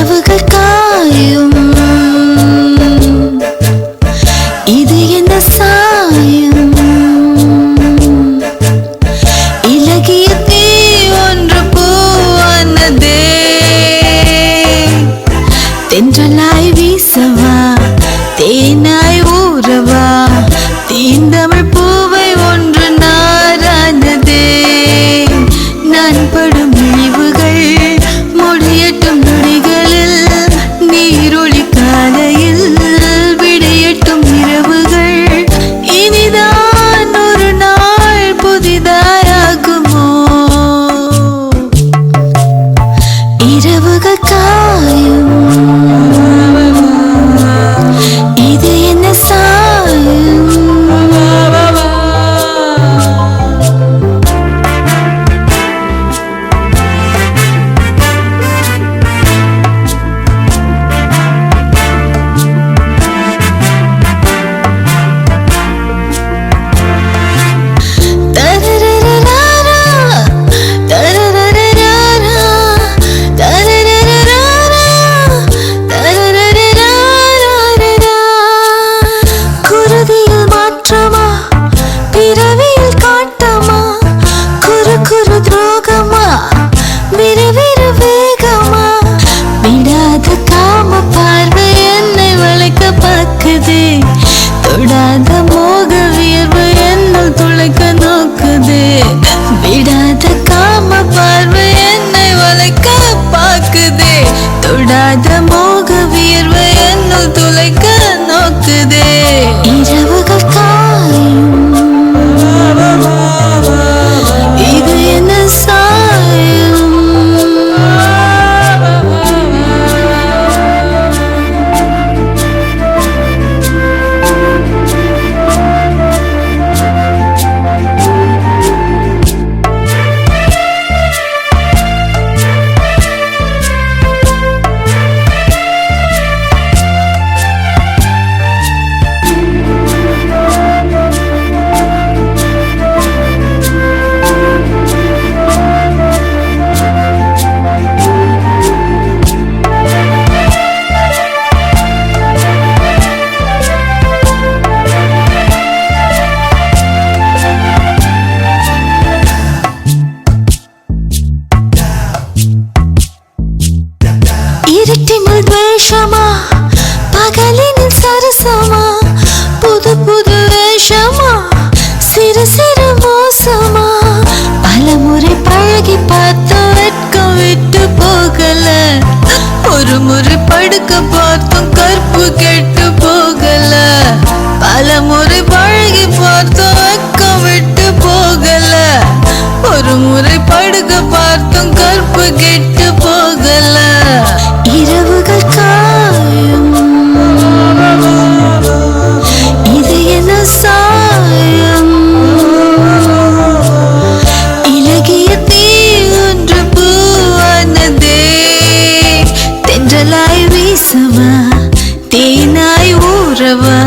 இரவுகள் காயும் இது என்ன சாயம் இலகிய தீ ஒன்று பூவானதே தென்றலாய் வீசவா தேனாய் ஊறவா தீந்தமிழ் பூவை ஒன்று நாரானதே நான் படும் இழிவுகள் முடியட்டும் நொடிகளில் நீரொளி காலையில் விடையட்டும் இரவுகள் இனிதான் ஒரு நாள் புதிதாயாகுமோ இரவுகள் காயும் இது என்ன சாயம் தொடாத மோக வியர்வு என்னுள் துளைக்க நோக்குதே விடாத காம பார்வை என்னை வளைக்க பார்க்குதே தொடாத மோக வியர்வு என்னுள் துளைக்க நோக்குதே இரவுகள் காயும் இது என்ன சாயம் இருட்டினில் துவேஷமா பகலினில் சரசமா புது புது வேஷமா சிறு சிறு மோசமா பலமுறை பழகி பார்த்து வெட்கம் விட்டு போகல ஒரு முறை படுக்க பார்த்தும் கற்பு கெட்டு போகல பலமுறை பழகி பார்த்தும் வெட்கம் விட்டு போகல ஒரு முறை படுக்க பார்த்தும் கற்பு கெட்டு போகல இரவுகள் காயும் இது என்ன சாயம் இலகிய தீ ஒன்று பூவானதே தென்றலாய் வீசவா தேனாய் ஊறவா